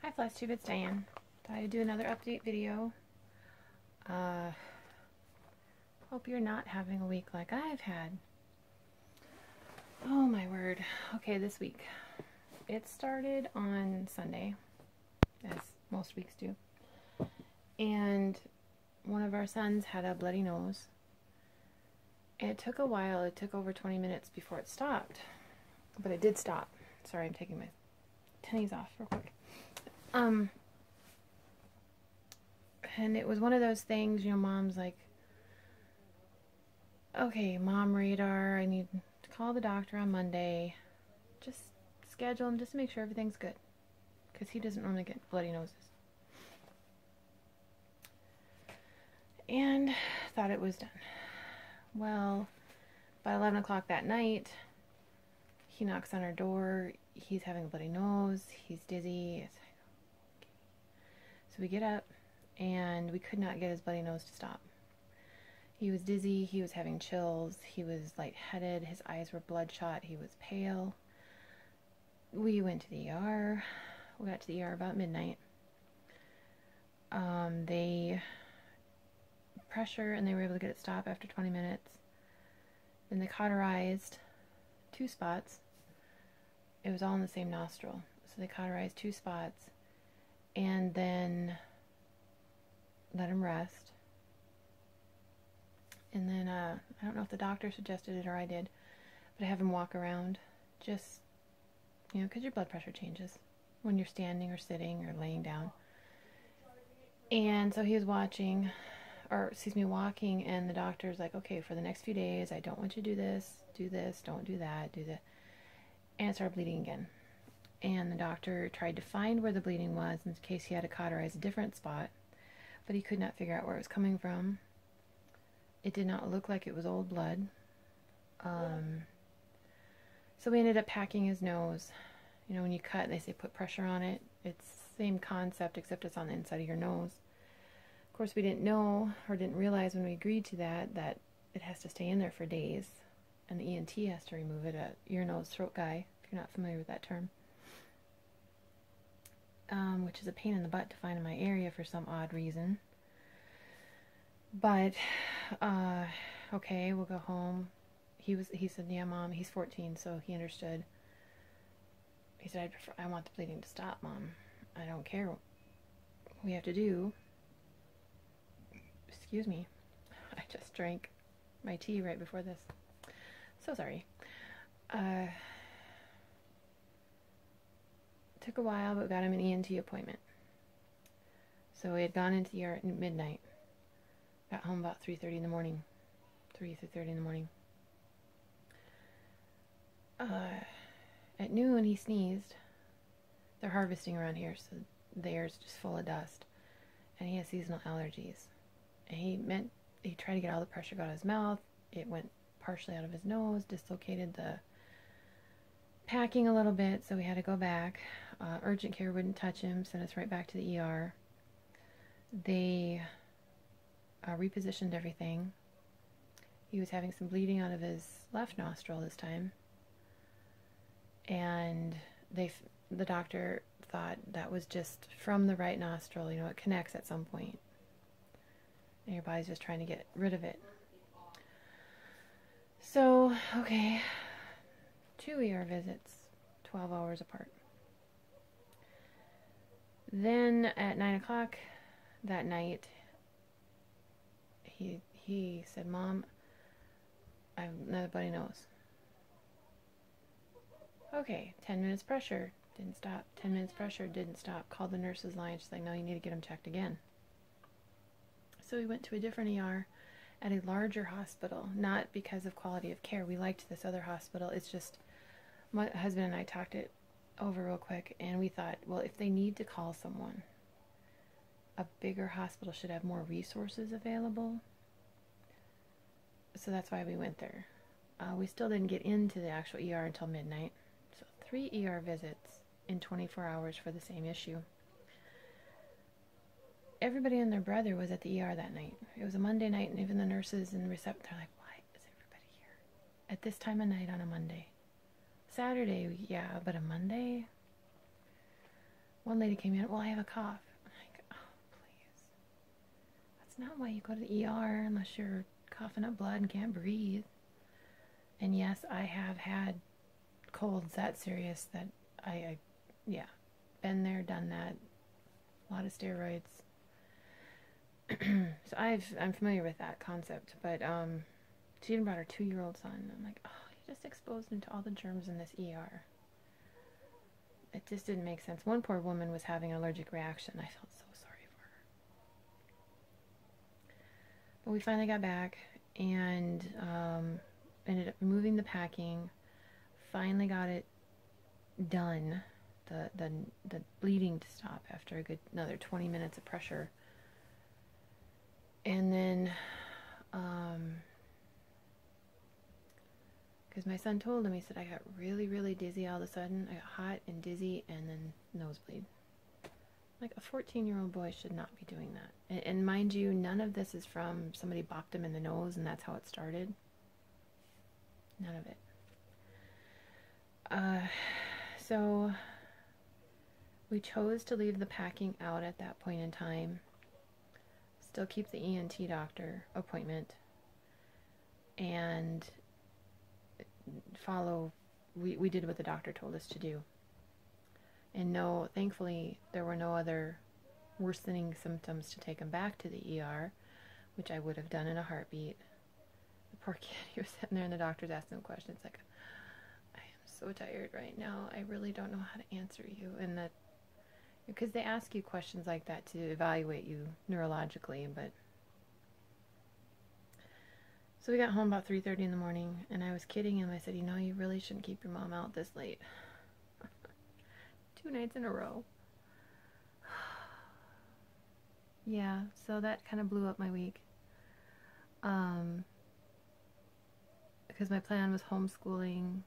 Hi FlashTube, it's Diane. Thought I'd do another update video. Hope you're not having a week like I've had. Oh my word. Okay, this week. It started on Sunday, as most weeks do. And one of our sons had a bloody nose. It took a while. It took over 20 minutes before it stopped. But it did stop. Sorry, I'm taking my tennies off real quick. And it was one of those things, Mom's like, okay, mom radar, I need to call the doctor on Monday. Just schedule him just to make sure everything's good. Because he doesn't normally get bloody noses. And thought it was done. Well, by 11 o'clock that night, he knocks on our door. He's having a bloody nose. He's dizzy. It's like, okay. So we get up, and we could not get his bloody nose to stop. He was dizzy. He was having chills. He was lightheaded. His eyes were bloodshot. He was pale. We went to the ER. We got to the ER about midnight. They pressure, and they were able to get it stopped after 20 minutes. Then they cauterized 2 spots. It was all in the same nostril. So they cauterized 2 spots and then let him rest. And then, I don't know if the doctor suggested it or I did, but I have him walk around just, because your blood pressure changes when you're standing or sitting or laying down. And so he was walking, and the doctor's like, okay, for the next few days, I don't want you to do this, don't do that, do that. And it started bleeding again. And the doctor tried to find where the bleeding was in case he had to cauterize a different spot, but he could not figure out where it was coming from. It did not look like it was old blood. So we ended up packing his nose. When you cut, they say put pressure on it. It's the same concept, except it's on the inside of your nose. Of course, we didn't know or didn't realize when we agreed to that it has to stay in there for days. And the ENT has to remove it, a ear, nose, throat guy, if you're not familiar with that term. Which is a pain in the butt to find in my area for some odd reason. But, okay, we'll go home. He said, yeah, Mom, he's 14, so he understood. He said, I want the bleeding to stop, Mom. I don't care what we have to do. Excuse me. I just drank my tea right before this. So sorry. Took a while, but got him an ENT appointment. So we had gone into the ER at midnight. Got home about 3:30 in the morning. 3:30 in the morning. At noon, he sneezed. They're harvesting around here, so the air's just full of dust. And he has seasonal allergies. And he tried to get all the pressure out of his mouth. It went partially out of his nose, dislocated the packing a little bit, so we had to go back. Urgent care wouldn't touch him, sent us right back to the ER. They repositioned everything. He was having some bleeding out of his left nostril this time, and the doctor thought that was just from the right nostril. It connects at some point, and your body's just trying to get rid of it. So, okay, 2 ER visits, 12 hours apart. Then at 9 o'clock that night, he said, Mom, I have another bloody nose. Okay, 10 minutes pressure, didn't stop. 10 minutes pressure, didn't stop. Called the nurse's line. She's like, no, you need to get him checked again. So we went to a different ER at a larger hospital, not because of quality of care. We liked this other hospital. It's just my husband and I talked it over real quick, and we thought, well, if they need to call someone, a bigger hospital should have more resources available. So that's why we went there. We still didn't get into the actual ER until midnight. So 3 ER visits in 24 hours for the same issue. Everybody and their brother was at the ER that night. It was a Monday night, and even the nurses and reception, they're like, why is everybody here at this time of night on a Monday? Saturday, yeah, but a Monday? One lady came in, well, I have a cough. I'm like, oh, please. That's not why you go to the ER unless you're coughing up blood and can't breathe. And yes, I have had colds that serious that yeah, been there, done that. A lot of steroids. So I'm familiar with that concept, but she even brought her 2-year-old son. I'm like, oh, you just exposed him to all the germs in this ER. It just didn't make sense. One poor woman was having an allergic reaction. I felt so sorry for her. But we finally got back and ended up moving the packing. Finally got it done. The bleeding to stop after a good another 20 minutes of pressure. And then, because my son told him, he said, I got really, really dizzy all of a sudden. I got hot and dizzy and then nosebleed. Like, a 14-year-old boy should not be doing that. And mind you, none of this is from somebody bopped him in the nose and that's how it started. None of it. So we chose to leave the packing out at that point in time. Still keep the ENT doctor appointment and follow, we did what the doctor told us to do. And no, thankfully there were no other worsening symptoms to take him back to the ER, which I would have done in a heartbeat. The poor kid, he was sitting there and the doctor's asking him questions like, I am so tired right now, I really don't know how to answer you. And that, because they ask you questions like that to evaluate you neurologically, but so we got home about 3:30 in the morning, and I was kidding him. I said, you know, you really shouldn't keep your mom out this late. 2 nights in a row. Yeah, so that kind of blew up my week. Because my plan was homeschooling.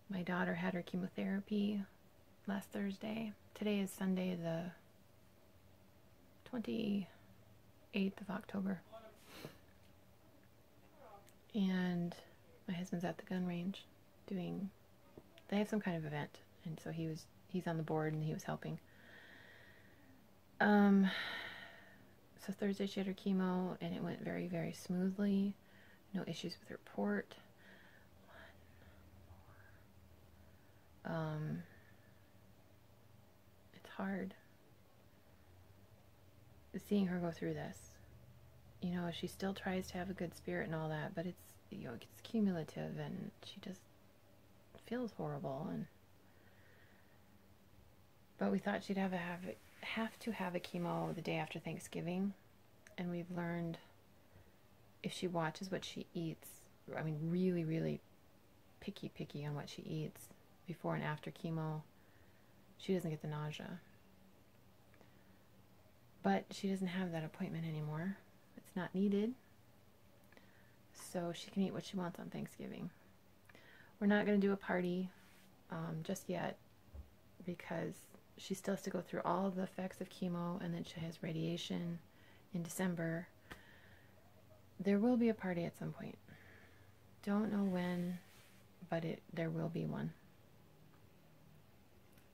My daughter had her chemotherapy last Thursday. Today is Sunday, the 28th of October. And my husband's at the gun range doing, they have some kind of event, and so he's on the board and he was helping. So Thursday she had her chemo and it went very, very smoothly. No issues with her port. It's hard seeing her go through this. You know, she still tries to have a good spirit and all that, but it's, you know, it's cumulative and she just feels horrible. And but we thought she'd have to have a chemo the day after Thanksgiving, and we've learned if she watches what she eats, I mean really, really picky on what she eats before and after chemo, she doesn't get the nausea. But she doesn't have that appointment anymore. It's not needed. So she can eat what she wants on Thanksgiving. We're not going to do a party just yet because she still has to go through all of the effects of chemo, and then she has radiation in December. There will be a party at some point. Don't know when, but there will be one.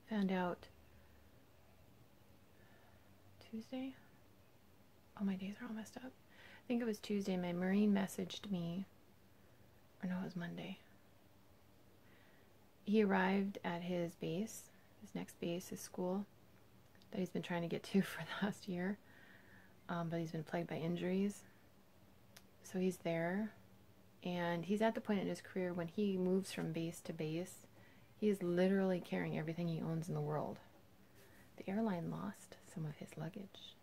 Found out Tuesday? Oh, my days are all messed up. I think it was Tuesday. My Marine messaged me, or no, it was Monday. He arrived at his base, his next base, his school, that he's been trying to get to for the last year, but he's been plagued by injuries. So he's there, and he's at the point in his career when he moves from base to base, he is literally carrying everything he owns in the world. The airline lost some of his luggage.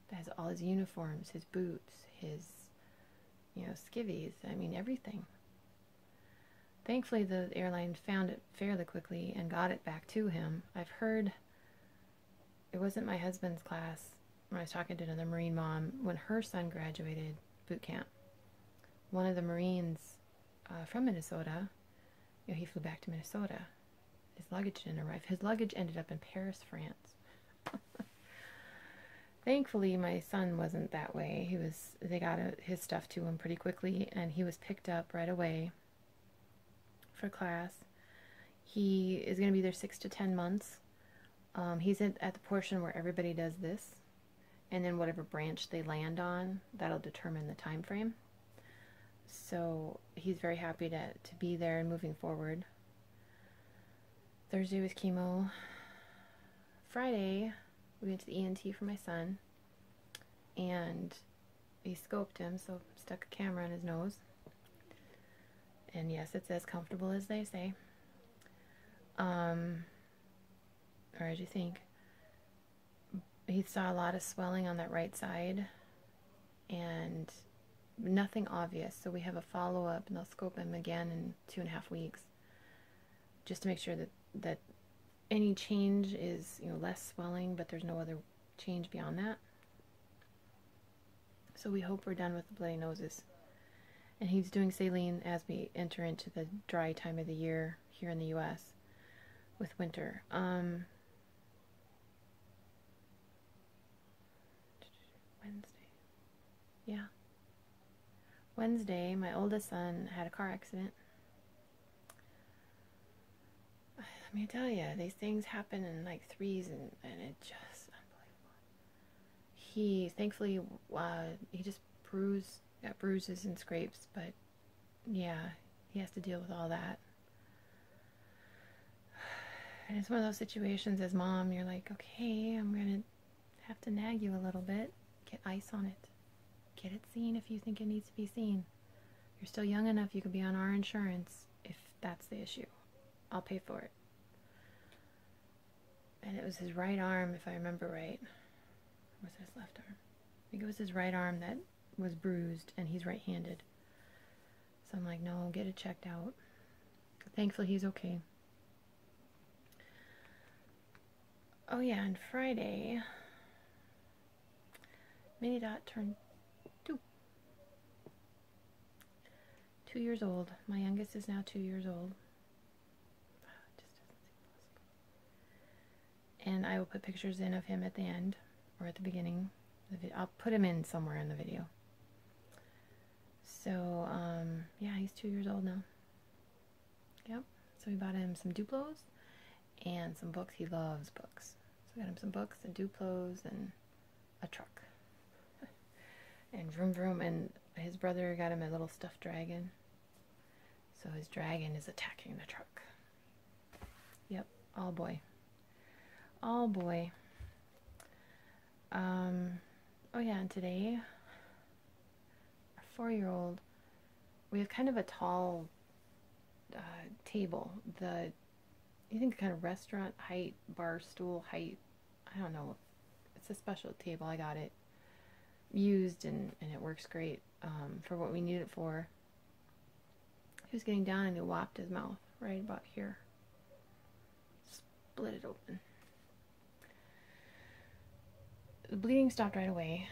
That has all his uniforms, his boots, his, you know, skivvies, I mean everything. Thankfully the airline found it fairly quickly and got it back to him. I've heard, it wasn't my husband's class, when I was talking to another Marine mom, when her son graduated boot camp, one of the Marines from Minnesota, you know, he flew back to Minnesota. His luggage didn't arrive. His luggage ended up in Paris, France. Thankfully, my son wasn't that way. They got his stuff to him pretty quickly, and he was picked up right away for class. He is going to be there 6 to 10 months. He's at the portion where everybody does this, and then whatever branch they land on, that'll determine the time frame. So he's very happy to be there and moving forward. Thursday was chemo. Friday, we went to the ENT for my son, and he scoped him, so stuck a camera in his nose. And yes, it's as comfortable as they say. Or as you think. He saw a lot of swelling on that right side, and nothing obvious. So we have a follow-up, and they'll scope him again in 2.5 weeks, just to make sure that any change is, less swelling, but there's no other change beyond that. So we hope we're done with the bloody noses. And he's doing saline as we enter into the dry time of the year here in the U.S. with winter. Wednesday. Yeah. Wednesday, my oldest son had a car accident. Let me tell you, these things happen in like threes, and it just unbelievable. He thankfully he just got bruises and scrapes, but yeah, he has to deal with all that. And it's one of those situations as mom, you're like, okay, I'm gonna have to nag you a little bit, get ice on it, get it seen if you think it needs to be seen. You're still young enough, you could be on our insurance if that's the issue. I'll pay for it. And it was his right arm, if I remember right. Or was it his left arm? I think it was his right arm that was bruised, and he's right-handed. So I'm like, no, get it checked out. Thankfully, he's okay. Oh yeah, and Friday, Mini Dot turned 2. 2 years old. My youngest is now 2 years old. And I will put pictures in of him at the end, or at the beginning. I'll put him in somewhere in the video. So, yeah, he's 2 years old now. Yep. So we bought him some Duplos and some books. He loves books. So we got him some books and Duplos and a truck. And vroom vroom. And his brother got him a little stuffed dragon. So his dragon is attacking the truck. Yep. All boy. All boy. Oh yeah, and today, our 4-year-old, we have kind of a tall table. You think kind of restaurant height, bar stool height, I don't know. It's a special table. I got it used, and it works great for what we need it for. He was getting down and he whopped his mouth right about here. Split it open. The bleeding stopped right away,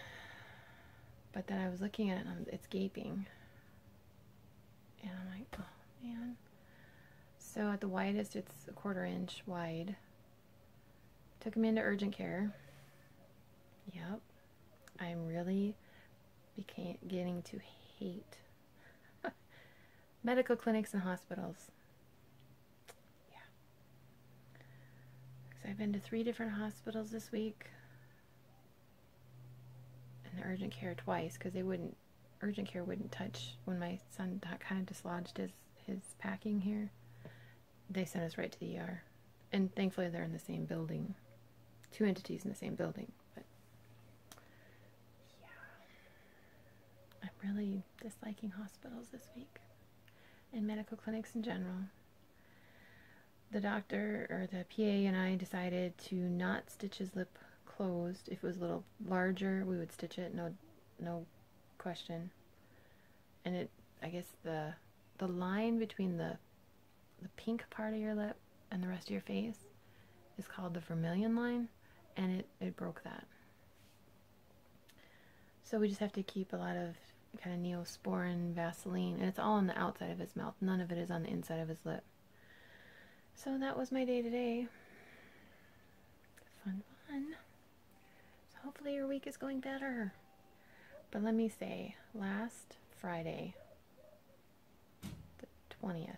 but then I was looking at it and it's gaping, and I'm like, oh man. So at the widest, it's a 1/4 inch wide. Took him into urgent care. Yep, I'm really beginning to hate medical clinics and hospitals. Yeah, because I've been to 3 different hospitals this week. Urgent care twice, because urgent care wouldn't touch when my son kind of dislodged his packing here. They sent us right to the ER, and thankfully they're in the same building, 2 entities in the same building. But yeah, I'm really disliking hospitals this week, and medical clinics in general. The doctor, or the PA, and I decided to not stitch his lip closed. If it was a little larger, we would stitch it, no question. And I guess the line between the pink part of your lip and the rest of your face is called the vermilion line, and it broke that. So we just have to keep a lot of kind of Neosporin, Vaseline, and it's all on the outside of his mouth. None of it is on the inside of his lip. So that was my day today. Fun. Hopefully your week is going better. But let me say, last Friday, the 20th,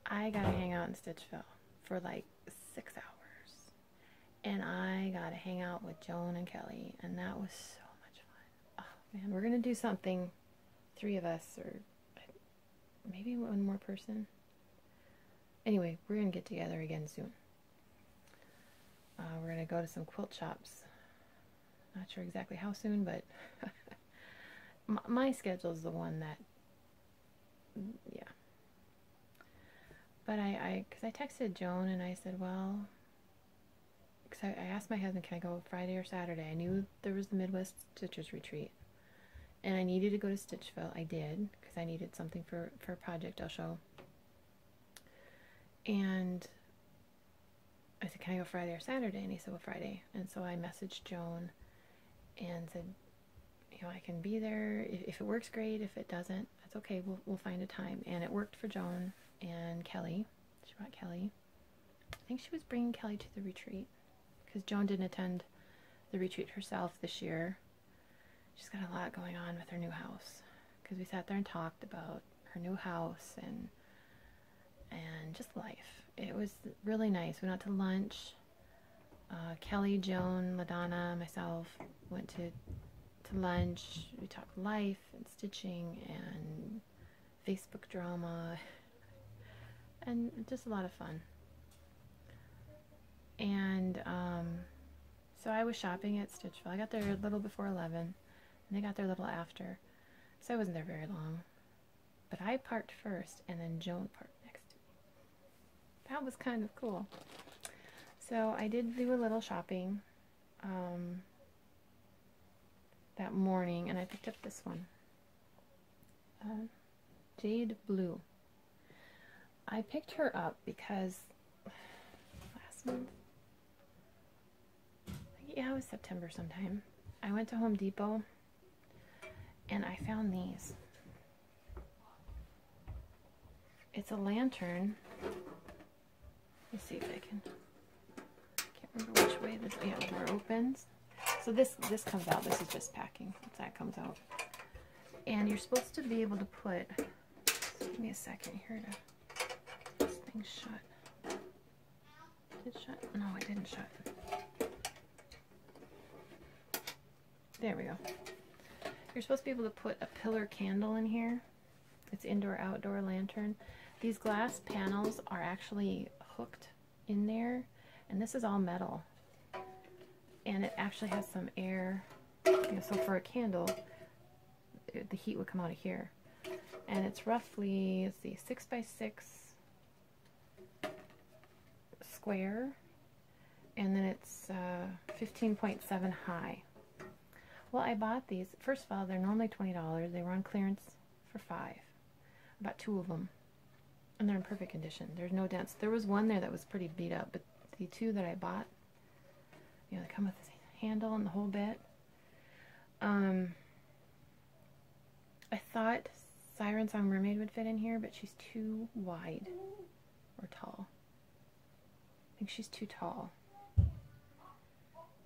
I got to hang out in Stitchville for like 6 hours. and I got to hang out with Joan and Kelly, and that was so much fun. Oh man, we're gonna do something, 3 of us, or maybe 1 more person. Anyway, we're gonna get together again soon. We're gonna go to some quilt shops. Not sure exactly how soon, but my schedule is the one that, yeah. But because I texted Joan and I said, well, because I asked my husband, can I go Friday or Saturday? I knew there was the Midwest Stitches retreat, and I needed to go to Stitchville. I did, because I needed something for a project I'll show. And I said, can I go Friday or Saturday? And he said, well, Friday. And so I messaged Joan and said, you know, I can be there. If it works, great. If it doesn't, that's okay. We'll find a time. And it worked for Joan and Kelly. She brought Kelly. I think she was bringing Kelly to the retreat, because Joan didn't attend the retreat herself this year. She's got a lot going on with her new house, because we sat there and talked about her new house and just life. It was really nice. We went out to lunch. Kelly, Joan, LaDonna, myself went to lunch. We talked life and stitching and Facebook drama, and just a lot of fun. And so I was shopping at Stitchville. I got there a little before 11, and they got there a little after, so I wasn't there very long. But I parked first, and then Joan parked next to me. That was kind of cool. So I did do a little shopping that morning, and I picked up this one, Jade Blue. I picked her up because last month, yeah, it was September sometime, I went to Home Depot and I found these. It's a lantern. Let me see if I can't remember which way this, yeah, the door opens. So this comes out. This is just packing. That comes out. And you're supposed to be able to put, give me a second here to, this thing's shut. Did it shut? No, it didn't shut. There we go. You're supposed to be able to put a pillar candle in here. It's indoor-outdoor lantern. These glass panels are actually hooked in there, and this is all metal. And it actually has some air, you know, so for a candle, the heat would come out of here. And it's roughly, let's see, 6 by 6 square, and then it's 15.7 high. Well, I bought these. First of all, they're normally $20. They were on clearance for $5. I bought 2 of them, and they're in perfect condition. There's no dents. There was one there that was pretty beat up, but the 2 that I bought, you know, they come with this handle and the whole bit. I thought Siren Song Mermaid would fit in here, but she's too wide or tall. I think she's too tall,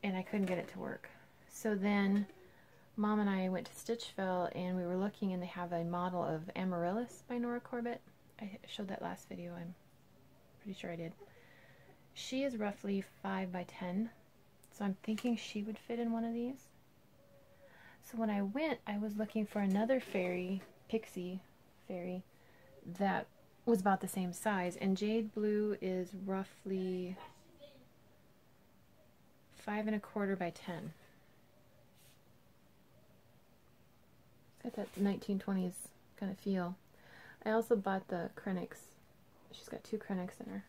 and I couldn't get it to work. So then Mom and I went to Stitchville, and we were looking, and they have a model of Amaryllis by Nora Corbett. I showed that last video. I'm pretty sure I did. She is roughly 5 by 10, so I'm thinking she would fit in one of these. So when I went, I was looking for another fairy, pixie fairy, that was about the same size, and Jade Blue is roughly 5 1/4 by 10. Got that 1920s kind of feel. I also bought the Krennics. She's got 2 Krennics in her,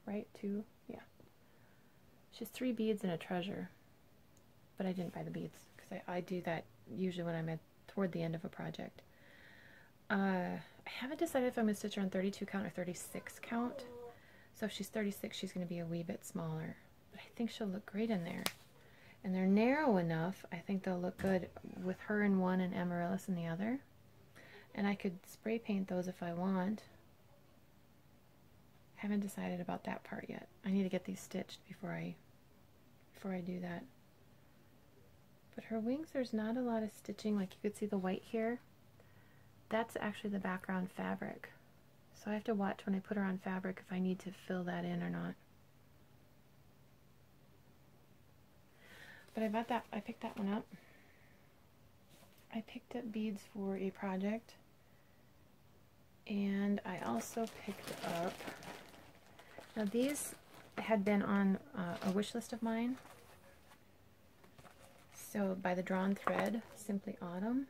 right? 2, yeah. She has 3 beads and a treasure, but I didn't buy the beads because I do that usually when I'm at toward the end of a project. I haven't decided if I'm going to stitch her on 32 count or 36 count. So if she's 36, she's going to be a wee bit smaller, but I think she'll look great in there. And they're narrow enough, I think they'll look good with her in one and Amaryllis in the other. And I could spray paint those if I want. Haven't decided about that part yet. I need to get these stitched before I do that. But her wings, there's not a lot of stitching. Like you could see the white here. That's actually the background fabric. So I have to watch when I put her on fabric if I need to fill that in or not. But I picked that one up. I picked up beads for a project. And I also picked up, now these had been on a wish list of mine. So by the Drawn Thread, Simply Autumn,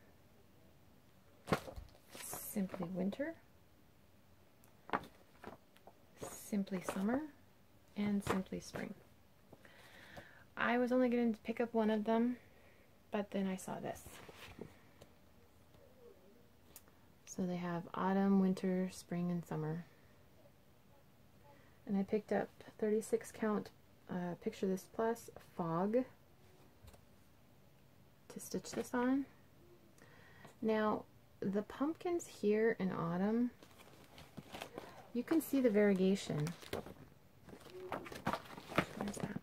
Simply Winter, Simply Summer, and Simply Spring. I was only going to pick up one of them, but then I saw this. So they have autumn, winter, spring, and summer. And I picked up 36 count Picture This Plus Fog to stitch this on. Now, the pumpkins here in autumn, you can see the variegation. Where's that?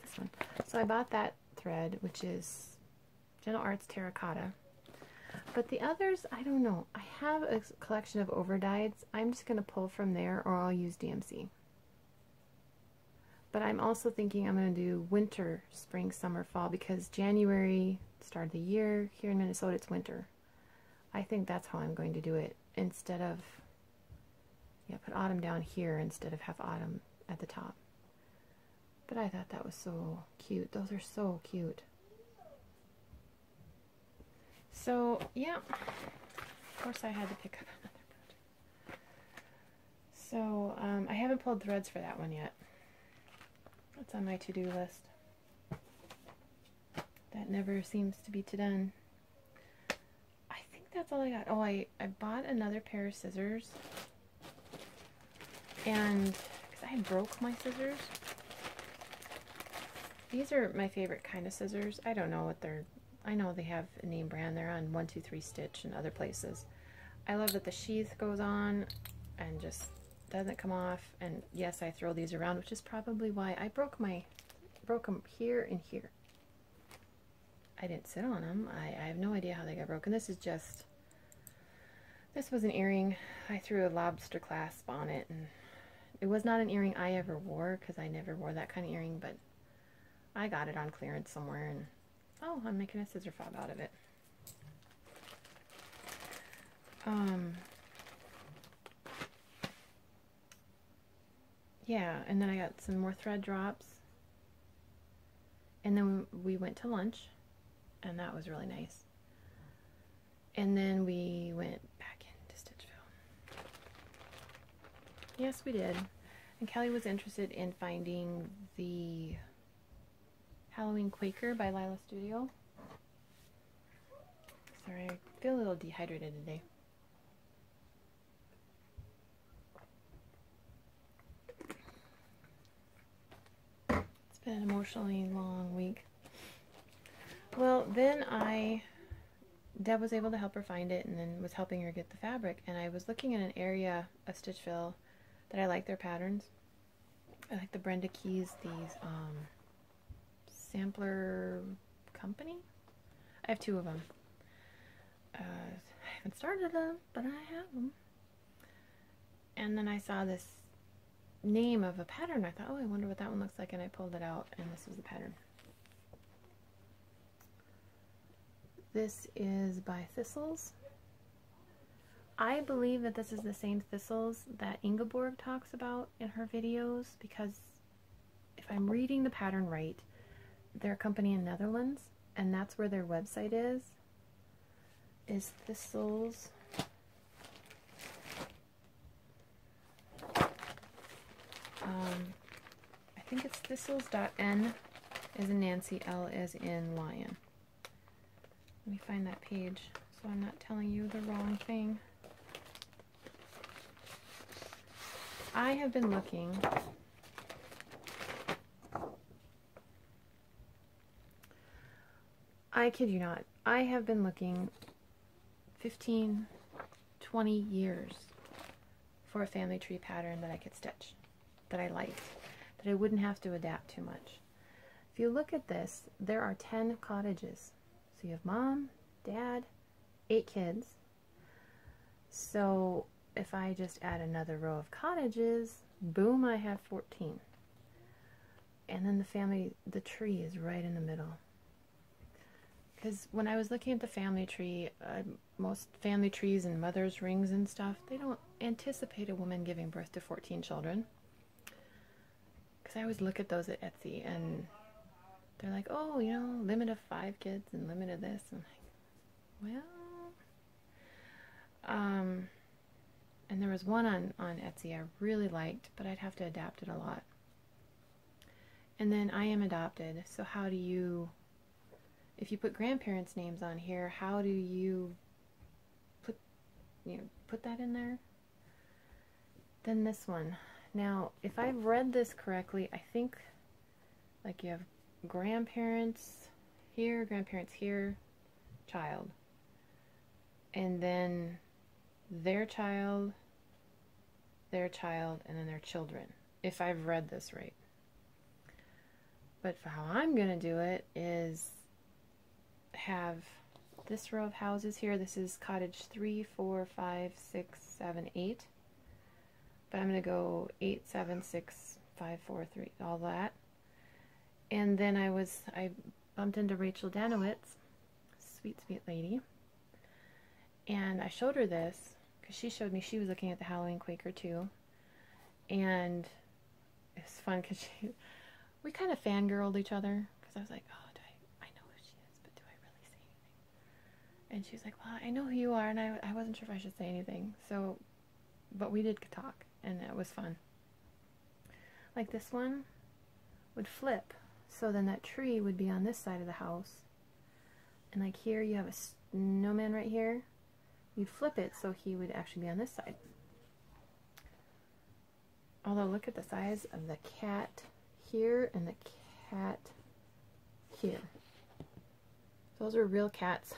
This one. So I bought that thread, which is Gentle Arts Terracotta. But the others, I don't know. I have a collection of overdyes. I'm just going to pull from there, or I'll use DMC. But I'm also thinking I'm going to do winter, spring, summer, fall, because January, start of the year, here in Minnesota, it's winter. I think that's how I'm going to do it, instead of, yeah, put autumn down here instead of have autumn at the top. But I thought that was so cute. Those are so cute. So, yeah, of course I had to pick up another project. So, I haven't pulled threads for that one yet. That's on my to-do list. That never seems to be done. I think that's all I got. Oh, I bought another pair of scissors. And, because I broke my scissors. These are my favorite kind of scissors. I don't know what they're... I know they have a name brand. They're on 1-2-3 Stitch and other places. I love that the sheath goes on and just doesn't come off. And yes, I throw these around, which is probably why I broke them here and here. I didn't sit on them. I have no idea how they got broken. This was an earring. I threw a lobster clasp on it, and it was not an earring I ever wore, because I never wore that kind of earring, but I got it on clearance somewhere, and oh, I'm making a scissor fob out of it. Yeah, and then I got some more thread drops. And then we went to lunch, and that was really nice. And then we went back into Stitchville. Yes, we did. And Kelly was interested in finding the Halloween Quaker by Lila Studio. Sorry, I feel a little dehydrated today. It's been an emotionally long week. Well, then Deb was able to help her find it, and then was helping her get the fabric. And I was looking at an area of Stitchville that I like their patterns. I like the Brenda Keys, these sampler company. I have two of them. I haven't started them, but I have them. And then I saw this name of a pattern. I thought, oh, I wonder what that one looks like, and I pulled it out, and this was the pattern. This is by Thistles. I believe that this is the same thistles that Ingeborg talks about in her videos, because if I'm reading the pattern right, they're a company in Netherlands, and that's where their website is Thistles. I think it's thistles.n as in Nancy, L as in lion. Let me find that page so I'm not telling you the wrong thing. I have been looking. I kid you not. I have been looking 15, 20 years for a family tree pattern that I could stitch, that I liked, that I wouldn't have to adapt too much. If you look at this, there are 10 cottages. So you have mom, dad, 8 kids. So if I just add another row of cottages, boom, I have 14. And then the tree is right in the middle. Because when I was looking at the family tree, most family trees and mother's rings and stuff, they don't anticipate a woman giving birth to 14 children. Because I always look at those at Etsy and they're like, oh, you know, limit of 5 kids and limit of this. I'm like, well, and there was one on Etsy I really liked, but I'd have to adapt it a lot. And then I am adopted, so how do you, if you put grandparents' names on here, how do you put that in there? Then this one. Now, if I've read this correctly, I think like you have grandparents here, child. And then their child, and then their children, if I've read this right. But for how I'm going to do it is have this row of houses here. This is cottage 3, 4, 5, 6, 7, 8. But I'm going to go 8, 7, 6, 5, 4, 3, all that. And then I bumped into Rachel Danowitz, sweet, sweet lady. And I showed her this because she showed me, she was looking at the Halloween Quaker too. And it was fun because we kind of fangirled each other because I was like, oh, I know who she is, but do I really say anything? And she's like, well, I know who you are, and I wasn't sure if I should say anything. So, but we did talk, and it was fun. Like this one would flip, so then that tree would be on this side of the house. And like here, you have a snowman right here. You'd flip it so he would actually be on this side. Although look at the size of the cat here and the cat here. Those are real cats.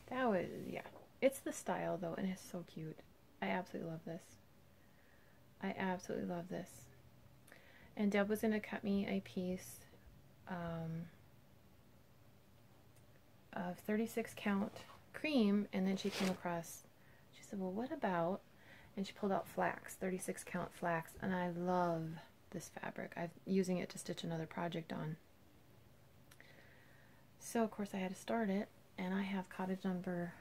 That was, yeah. It's the style though, and it's so cute. I absolutely love this. I absolutely love this. And Deb was going to cut me a piece of 36 count cream, and then she came across, she said, well, what about, and she pulled out flax, 36 count flax, and I love this fabric. I'm using it to stitch another project on. So of course I had to start it, and I have cottage number,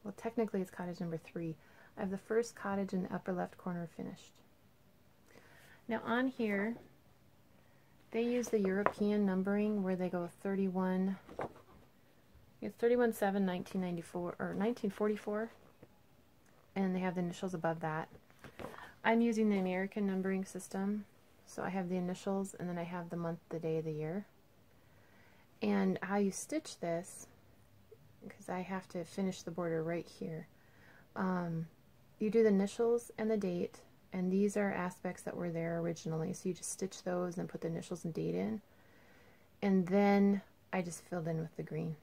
well, technically it's cottage number 3. I have the first cottage in the upper left corner finished. Now on here, they use the European numbering where they go 31, it's 31/7, 1994, or 1944, and they have the initials above that. I'm using the American numbering system, so I have the initials, and then I have the month, the day of the year. And how you stitch this, because I have to finish the border right here, you do the initials and the date, and these are aspects that were there originally, so you just stitch those and put the initials and date in, and then I just filled in with the green.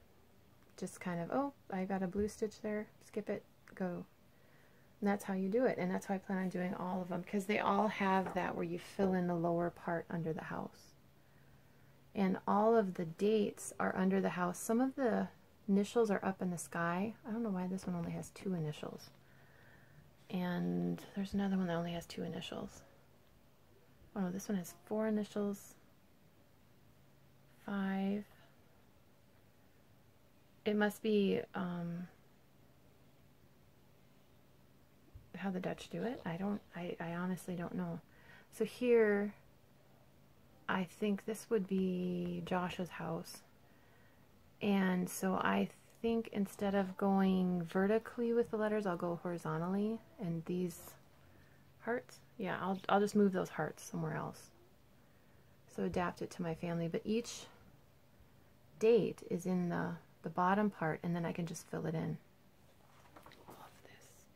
Just kind of, oh, I got a blue stitch there, skip it, go. And that's how you do it, and that's how I plan on doing all of them, because they all have that where you fill in the lower part under the house. And all of the dates are under the house. Some of the initials are up in the sky. I don't know why this one only has 2 initials. And there's another one that only has 2 initials. Oh no, this one has 4 initials. 5. It must be how the Dutch do it. I honestly don't know. So here, I think this would be Josh's house. And so I think instead of going vertically with the letters, I'll go horizontally. And these hearts, yeah, I'll just move those hearts somewhere else. So adapt it to my family. But each date is in the bottom part, and then I can just fill it in. Love this.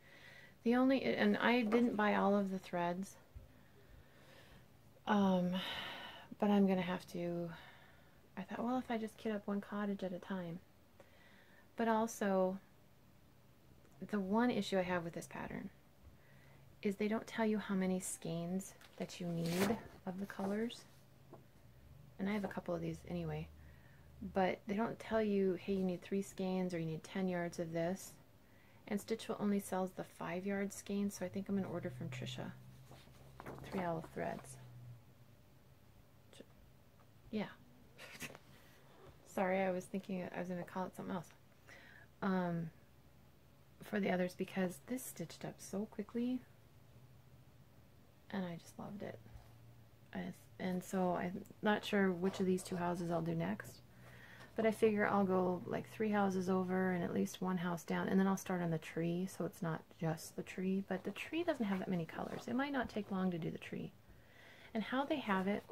The only, and I didn't buy all of the threads, but I'm gonna have to. I thought, well, if I just kit up one cottage at a time. But also, the one issue I have with this pattern is they don't tell you how many skeins that you need of the colors. And I have a couple of these anyway. But they don't tell you, hey, you need 3 skeins or you need 10 yards of this. And Stitchful only sells the 5-yard skeins, so I think I'm going to order from Trisha 3 olive threads. Yeah. Sorry, I was thinking I was going to call it something else. For the others, because this stitched up so quickly and I just loved it. And so I'm not sure which of these two houses I'll do next, but I figure I'll go like 3 houses over and at least 1 house down, and then I'll start on the tree, so it's not just the tree. But the tree doesn't have that many colors. It might not take long to do the tree. And how they have it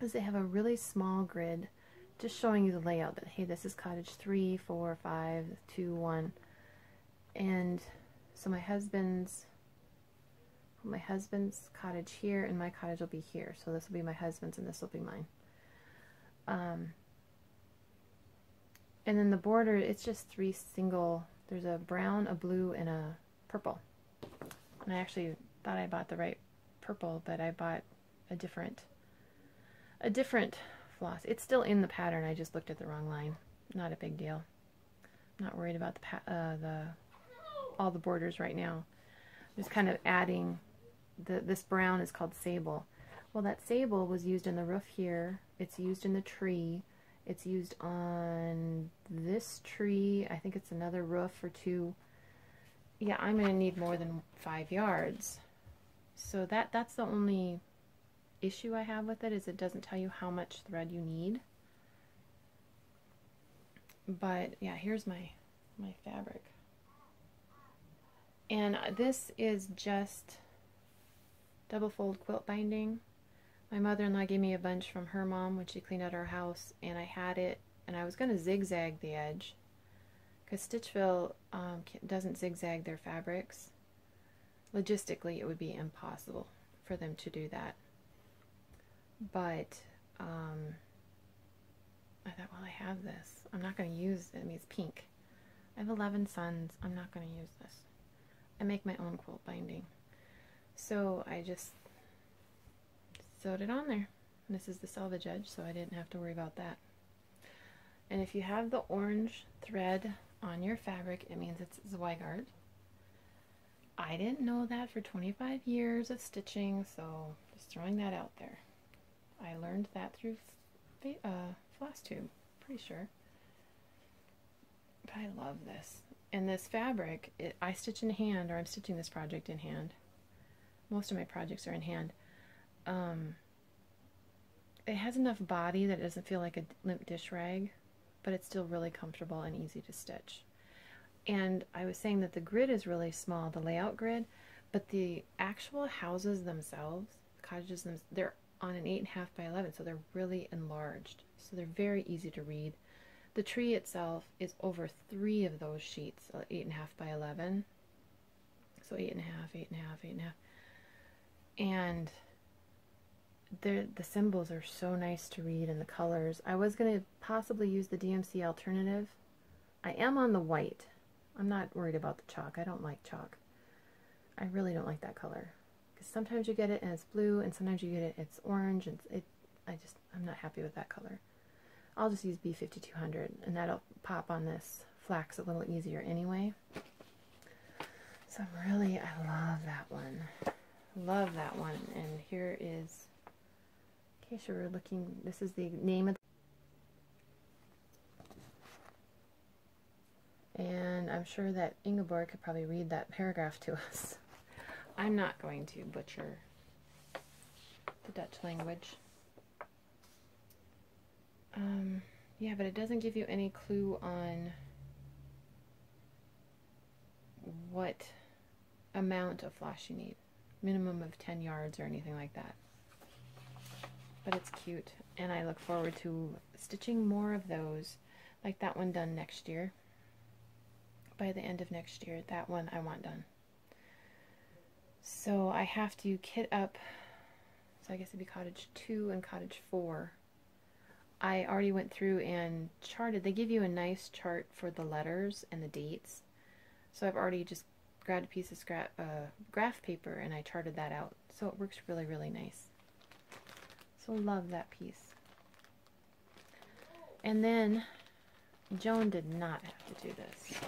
is they have a really small grid just showing you the layout, that hey, this is cottage 3, 4, 5, 2, 1. And so my husband's cottage here, and my cottage will be here. So this will be my husband's and this will be mine. And then the border, it's just 3 single, there's a brown, a blue, and a purple. And I actually thought I bought the right purple, but I bought a different floss. It's still in the pattern, I just looked at the wrong line. Not a big deal. I'm not worried about all the borders right now. I'm just kind of adding, this brown is called sable. Well, that sable was used in the roof here, it's used in the tree, it's used on this tree, I think it's another roof or 2. Yeah, I'm going to need more than 5 yards. So that's the only issue I have with it, is it doesn't tell you how much thread you need. But yeah, here's my fabric. And this is just double fold quilt binding. My mother-in-law gave me a bunch from her mom when she cleaned out our house, and I had it, and I was going to zigzag the edge, because Stitchville doesn't zigzag their fabrics. Logistically, it would be impossible for them to do that. But I thought, well, I have this. I'm not going to use it. I mean, it's pink. I have 11 sons. I'm not going to use this. I make my own quilt binding. So I just sewed it on there. And this is the selvage edge, so I didn't have to worry about that. And if you have the orange thread on your fabric, it means it's Zweigart. I didn't know that for 25 years of stitching, so just throwing that out there. I learned that through floss tube, pretty sure. But I love this. And this fabric, I stitch in hand, or I'm stitching this project in hand. Most of my projects are in hand. It has enough body that it doesn't feel like a limp dish rag, but it's still really comfortable and easy to stitch. And I was saying that the grid is really small, the layout grid, but the actual houses themselves, cottages, they're on an 8.5 by 11, so they're really enlarged. So they're very easy to read. The tree itself is over 3 of those sheets, 8.5 by 11. So 8.5, 8.5, 8.5. And the symbols are so nice to read, and the colors. I was going to possibly use the DMC alternative. I am on the white. I'm not worried about the chalk. I don't like chalk. I really don't like that color. Because sometimes you get it and it's blue, and sometimes you get it it's orange, and I'm not happy with that color. I'll just use B5200, and that'll pop on this flax a little easier anyway. So I love that one. Love that one. And here is, in case you're looking, this is the name of and I'm sure that Ingeborg could probably read that paragraph to us. I'm not going to butcher the Dutch language. Yeah, but it doesn't give you any clue on what amount of floss you need. Minimum of 10 yards or anything like that. But it's cute, and I look forward to stitching more of those, like that one done next year. By the end of next year, that one I want done. So I have to kit up, so I guess it'd be cottage 2 and cottage 4. I already went through and charted. They give you a nice chart for the letters and the dates. So I've already just grabbed a piece of graph paper and I charted that out. So it works really, really nice. So love that piece. And then Joan did not have to do this.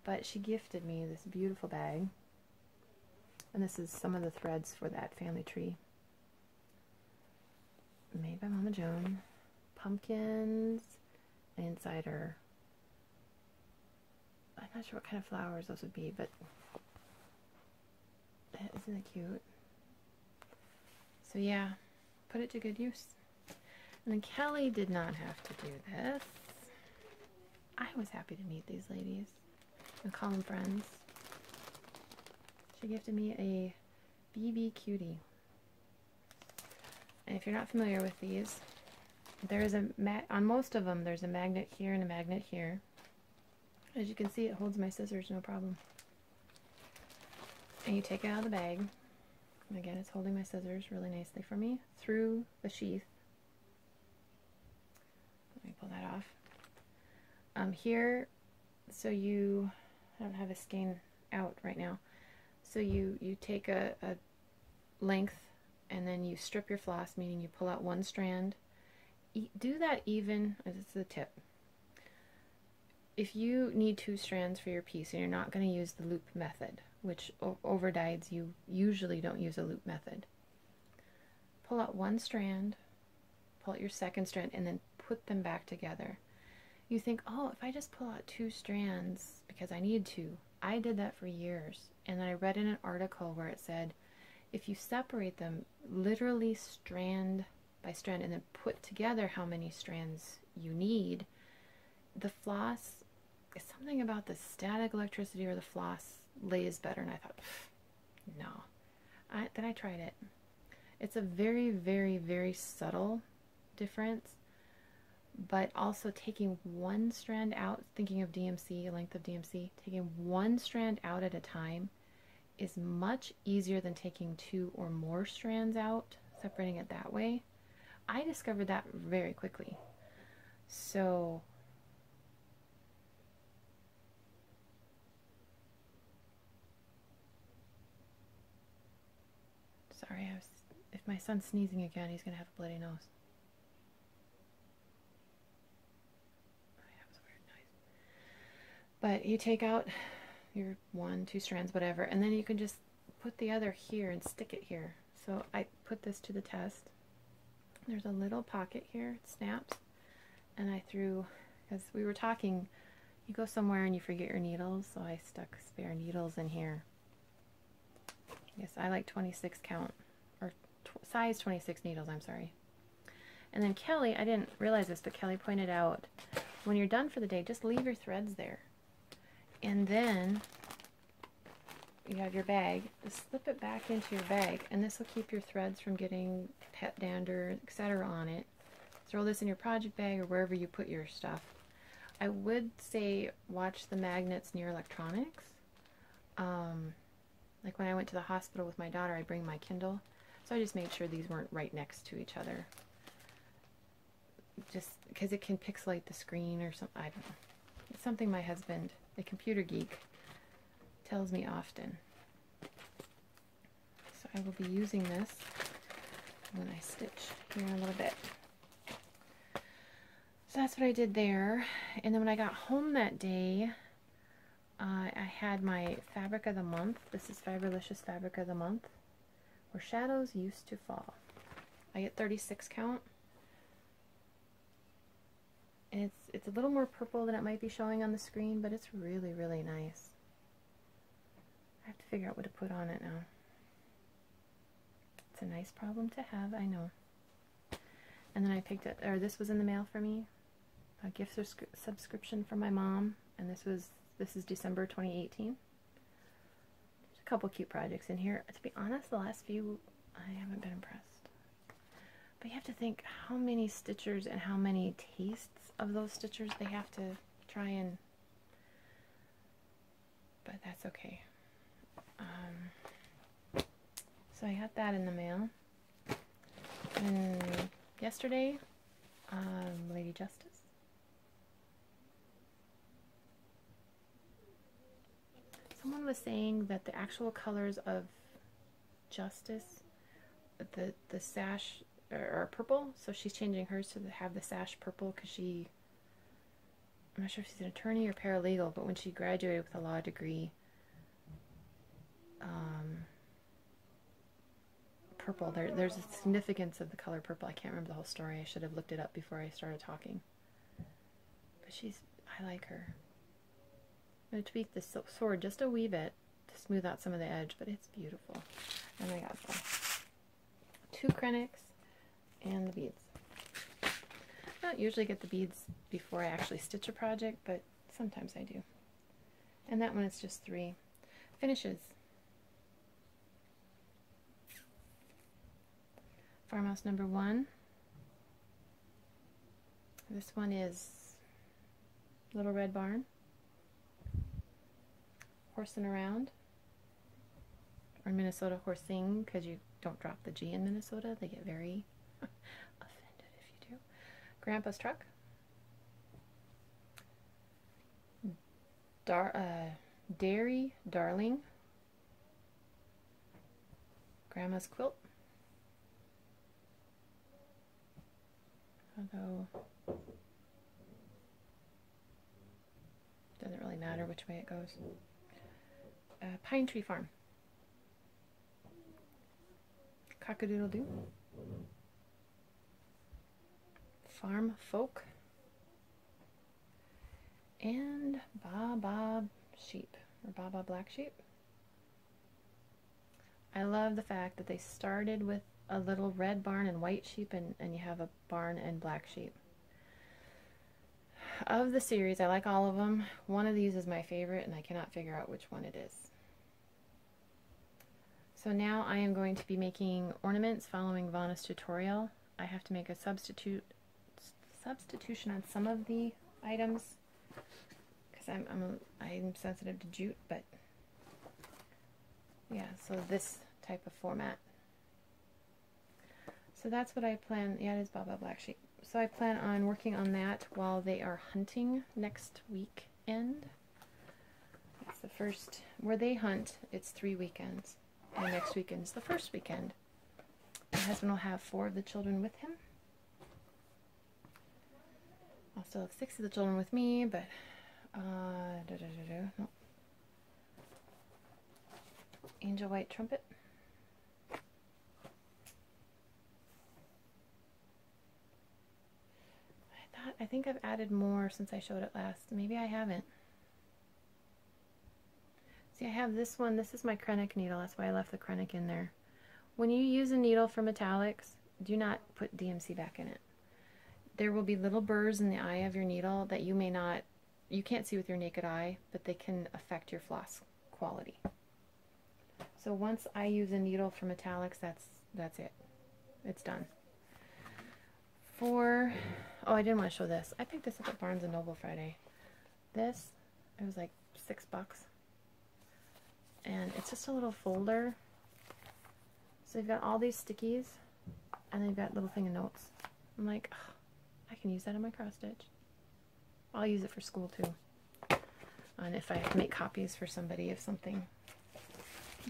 But she gifted me this beautiful bag. And this is some of the threads for that family tree. made by Mama Joan. Pumpkins, and inside are, I'm not sure what kind of flowers those would be, but isn't it cute? So yeah, put it to good use. And then Kelly did not have to do this. I was happy to meet these ladies and call them friends. She gifted me a BB Cutie. And if you're not familiar with these, there is on most of them, there's a magnet here and a magnet here. As you can see, it holds my scissors no problem. And you take it out of the bag. And again, it's holding my scissors really nicely for me through the sheath. Let me pull that off. Here, so I don't have a skein out right now. So you take a length and then you strip your floss, meaning you pull out one strand. Do that even, this is the tip. If you need 2 strands for your piece and you're not going to use the loop method, which over dyes you usually don't use a loop method, pull out one strand, pull out your second strand, and then put them back together. You think, oh, if I just pull out 2 strands because I need to. I did that for years, and I read in an article where it said if you separate them literally strand by strand and then put together how many strands you need, the floss, something about the static electricity or the floss lays better. And I thought, no. Then I tried it. It's a very, very, very subtle difference, but also taking one strand out, thinking of DMC, length of DMC, taking one strand out at a time is much easier than taking 2 or more strands out, separating it that way. I discovered that very quickly. So sorry, if my son's sneezing again, he's gonna have a bloody nose. That was a weird noise. But you take out your 1, 2 strands, whatever, and then you can just put the other here and stick it here. So I put this to the test. There's a little pocket here, it snaps, and I threw, because we were talking, you go somewhere and you forget your needles, so I stuck spare needles in here. Yes, I like 26 count, or size 26 needles, I'm sorry. And then Kelly, I didn't realize this, but Kelly pointed out, when you're done for the day, just leave your threads there. And then you have your bag, just slip it back into your bag, and this will keep your threads from getting pet dander, etc. on it. Throw this in your project bag or wherever you put your stuff. I would say watch the magnets near electronics. Like when I went to the hospital with my daughter, I bring my Kindle, so I just made sure these weren't right next to each other. Just because it can pixelate the screen or something. I don't know. It's something my husband, a computer geek, tells me often. So I will be using this when I stitch here in a little bit. So that's what I did there. And then when I got home that day, I had my fabric of the month. This is Fiberlicious Fabric of the Month, Where Shadows Used to Fall. I get 36 count. And it's a little more purple than it might be showing on the screen, but it's really, really nice. I have to figure out what to put on it now. It's a nice problem to have, I know. And then I picked it, or this was in the mail for me, a gift subscription from my mom, and this is December 2018. There's a couple cute projects in here. To be honest, the last few I haven't been impressed. But you have to think how many stitchers and how many tastes of those stitchers they have to try and, but that's okay. So I got that in the mail. And yesterday, Lady Justice. Someone was saying that the actual colors of Justice, the sash are purple, so she's changing hers to have the sash purple because I'm not sure if she's an attorney or paralegal, but when she graduated with a law degree, purple. There's a significance of the color purple. I can't remember the whole story. I should have looked it up before I started talking. But I like her. I'm going to tweak this sword just a wee bit to smooth out some of the edge, but it's beautiful. And I got the 2 Krennics and the beads. I don't usually get the beads before I actually stitch a project, but sometimes I do. And that one is just 3. Finishes. Farmhouse number 1. This one is Little Red Barn. Horsing around. Or Minnesota horsing, because you don't drop the G in Minnesota. They get very offended if you do. Grandpa's truck. Dairy Darling. Grandma's quilt. Although doesn't really matter which way it goes. Pine Tree Farm. Cock-a-doodle-doo. Farm Folk. And Baa Sheep, or Baa Black Sheep. I love the fact that they started with a little red barn and white sheep, and you have a barn and black sheep. Of the series, I like all of them. One of these is my favorite, and I cannot figure out which one it is. So now I am going to be making ornaments following Vanna's tutorial. I have to make a substitution on some of the items because I'm sensitive to jute, but yeah, so this type of format. So that's what I plan. Yeah, it is Baa Black Sheep. So I plan on working on that while they are hunting next weekend. It's the first, where they hunt, it's 3 weekends. And next weekend is the first weekend. My husband will have 4 of the children with him. I'll still have 6 of the children with me, but no. Angel White Trumpet. I think I've added more since I showed it last. Maybe I haven't. See, I have this one. This is my Krennic needle. That's why I left the Krennic in there. When you use a needle for metallics, do not put DMC back in it. There will be little burrs in the eye of your needle that you can't see with your naked eye, but they can affect your floss quality. So once I use a needle for metallics, that's it. It's done. Oh, I didn't want to show this. I picked this up at Barnes & Noble Friday. It was like $6. And it's just a little folder. So you've got all these stickies, and then you've got a little thing of notes. I'm like, oh, I can use that in my cross stitch. I'll use it for school too. And if I have to make copies for somebody of something.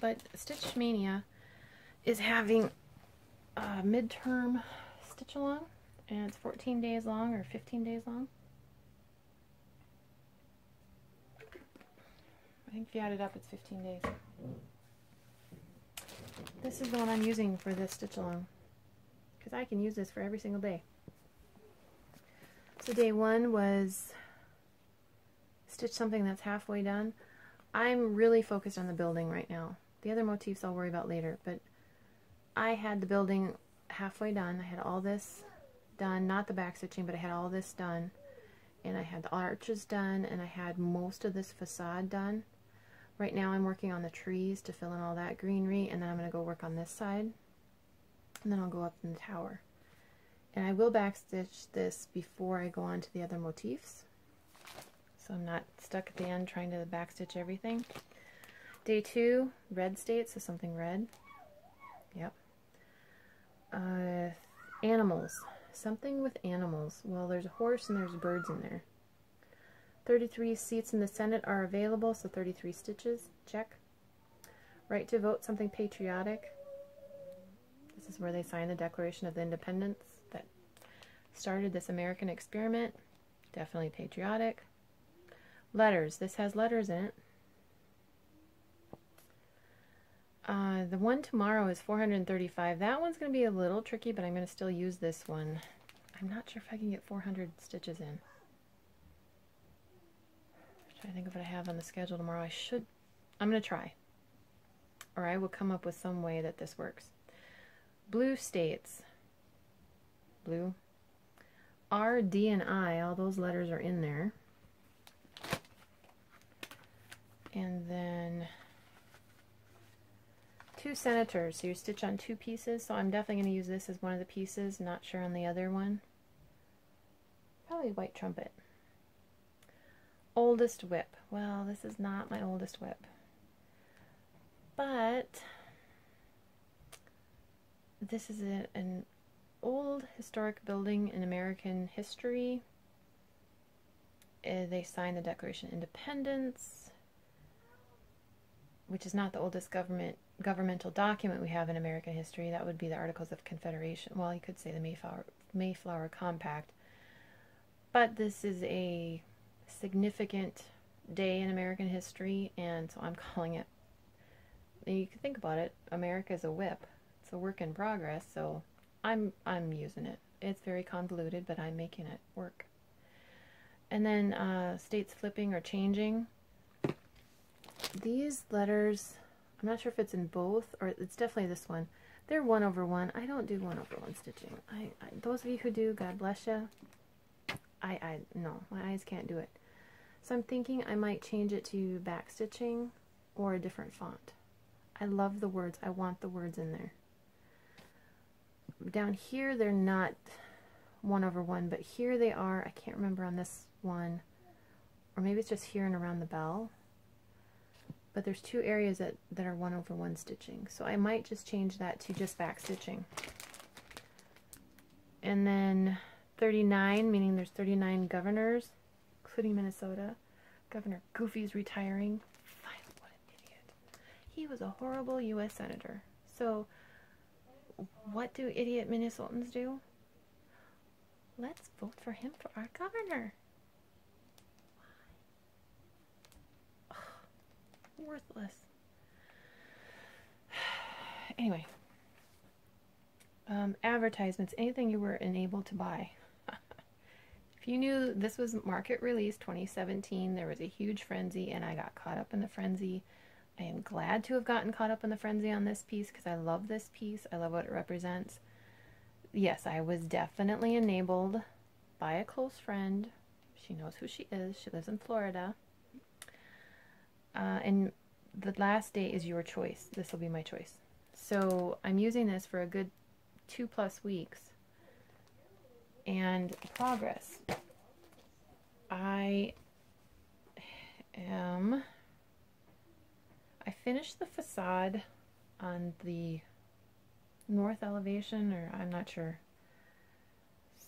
But Stitch Mania is having a midterm stitch along. And it's 14 days long, or 15 days long. I think if you add it up, it's 15 days. This is the one I'm using for this stitch along, because I can use this for every single day. So day 1 was stitch something that's halfway done. I'm really focused on the building right now. The other motifs I'll worry about later, but I had the building halfway done. I had all this done, not the back stitching, but I had all this done, and I had the arches done, and I had most of this facade done. Right now I'm working on the trees to fill in all that greenery, and then I'm going to go work on this side, and then I'll go up in the tower. And I will backstitch this before I go on to the other motifs, so I'm not stuck at the end trying to backstitch everything. Day 2, red states, so something red. Yep. Animals. Something with animals. Well, there's a horse and there's birds in there. 33 seats in the Senate are available, so 33 stitches. Check. Right to vote, something patriotic. This is where they sign the Declaration of Independence that started this American experiment. Definitely patriotic. Letters. This has letters in it. The one tomorrow is 435. That one's going to be a little tricky, but I'm going to still use this one. I'm not sure if I can get 400 stitches in. I'm trying to think of what I have on the schedule tomorrow. I'm going to try. Or I will come up with some way that this works. Blue states, blue, R, D, and I, all those letters are in there. And then 2 senators, so you stitch on 2 pieces, so I'm definitely going to use this as one of the pieces, not sure on the other one. Probably white trumpet. Oldest whip. Well, this is not my oldest whip. But this is an old historic building in American history. They signed the Declaration of Independence, which is not the oldest governmental document we have in American history. That would be the Articles of Confederation. Well, you could say the Mayflower Compact. But this is a significant day in American history, and so I'm calling it, you can think about it, America is a whip. It's a work in progress, so I'm using it. It's very convoluted, but I'm making it work. And then states flipping or changing. These letters, I'm not sure if it's in both, or it's definitely this one. They're 1/1. I don't do 1/1 stitching. Those of you who do, God bless you. No, my eyes can't do it. So I'm thinking I might change it to back stitching or a different font. I love the words. I want the words in there. Down here they're not 1/1, but here they are. I can't remember on this one, or maybe it's just here and around the bell. But there's 2 areas that are 1/1 stitching, so I might just change that to just back stitching. And then 39, meaning there's 39 governors, including Minnesota. Governor Goofy's retiring. What an idiot. He was a horrible U.S. senator. So what do idiot Minnesotans do? Let's vote for him for our governor. Why? Ugh, worthless. Anyway. Advertisements, anything you were enabled to buy. If you knew this was market release 2017, there was a huge frenzy, and I got caught up in the frenzy. I am glad to have gotten caught up in the frenzy on this piece because I love this piece. I love what it represents. Yes, I was definitely enabled by a close friend. She knows who she is. She lives in Florida. And the last day is your choice. This will be my choice. So I'm using this for a good 2+ weeks. And progress. I finished the facade on the north elevation, or I'm not sure.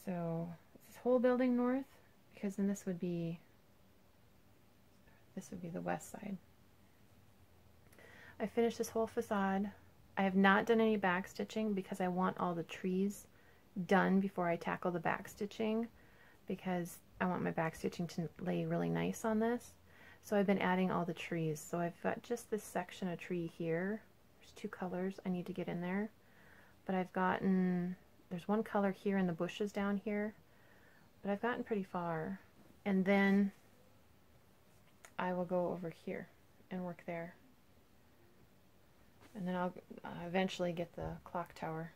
So this whole building north, because then this would be the west side. I finished this whole facade. I have not done any back stitching because I want all the trees done before I tackle the back stitching, because I want my back stitching to lay really nice on this. So I've been adding all the trees. So I've got just this section of tree here. There's 2 colors I need to get in there, but there's 1 color here in the bushes down here, but I've gotten pretty far. And then I will go over here and work there, and then I'll eventually get the clock tower.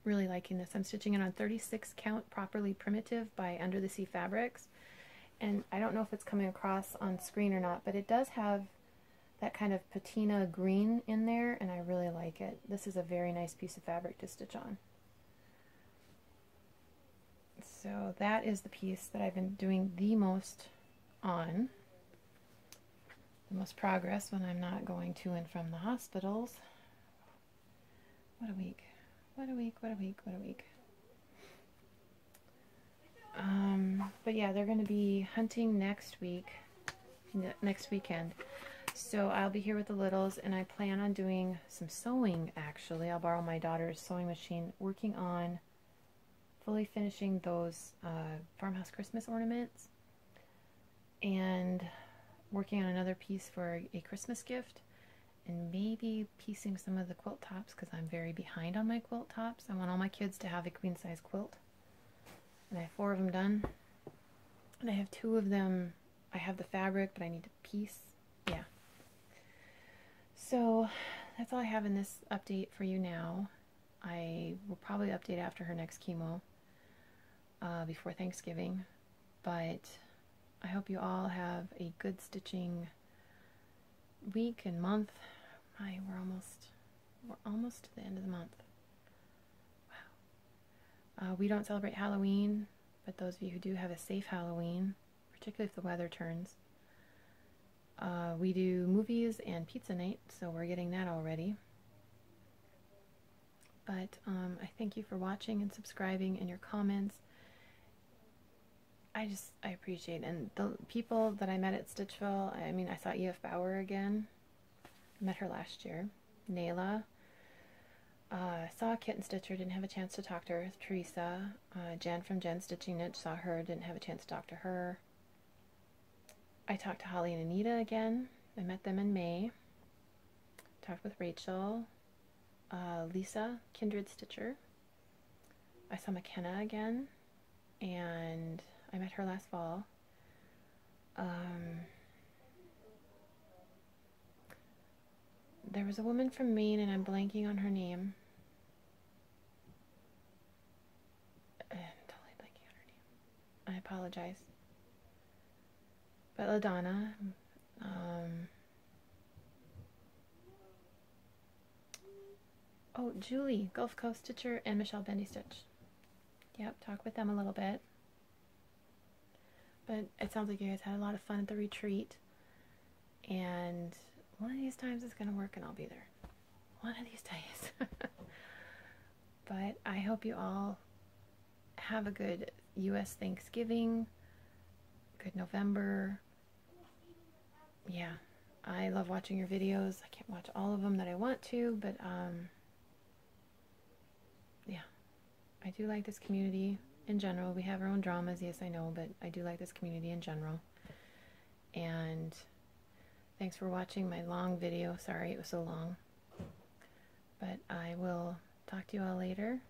Really liking this. I'm stitching it on 36 count properly primitive by Under the Sea Fabrics, and I don't know if it's coming across on screen or not, but it does have that kind of patina green in there, and I really like it. This is a very nice piece of fabric to stitch on. So that is the piece that I've been doing the most on, the most progress when I'm not going to and from the hospitals. What a week. What a week, what a week, what a week. But yeah, they're going to be hunting next weekend. So I'll be here with the littles, and I plan on doing some sewing, actually. I'll borrow my daughter's sewing machine, working on fully finishing those farmhouse Christmas ornaments, and working on another piece for a Christmas gift, and maybe piecing some of the quilt tops because I'm very behind on my quilt tops. I want all my kids to have a queen size quilt. And I have 4 of them done. And I have 2 of them. I have the fabric, but I need to piece. Yeah. So that's all I have in this update for you now. I will probably update after her next chemo before Thanksgiving. But I hope you all have a good stitching week and month. We're almost to the end of the month. Wow. We don't celebrate Halloween, but those of you who do, have a safe Halloween, particularly if the weather turns. We do movies and pizza night, so we're getting that all ready. But I thank you for watching and subscribing and your comments. I appreciate it. And the people that I met at Stitchville, I mean, I saw E.F. Bauer again. I met her last year. Nayla. Saw Kitten Stitcher, didn't have a chance to talk to her. Teresa. Jen from Jen Stitching Niche, saw her, didn't have a chance to talk to her. I talked to Holly and Anita again. I met them in May. Talked with Rachel. Lisa, Kindred Stitcher. I saw McKenna again, and I met her last fall. There was a woman from Maine, and I'm blanking on her name. I'm totally blanking on her name. I apologize. But LaDonna, oh, Julie, Gulf Coast Stitcher, and Michelle Bendy Stitch. Yep, talk with them a little bit. But it sounds like you guys had a lot of fun at the retreat. And one of these times it's going to work and I'll be there. One of these days. But I hope you all have a good U.S. Thanksgiving. Good November. Yeah, I love watching your videos. I can't watch all of them that I want to, but yeah, I do like this community in general. We have our own dramas, yes, I know, but I do like this community in general. And thanks for watching my long video. Sorry it was so long. But I will talk to you all later.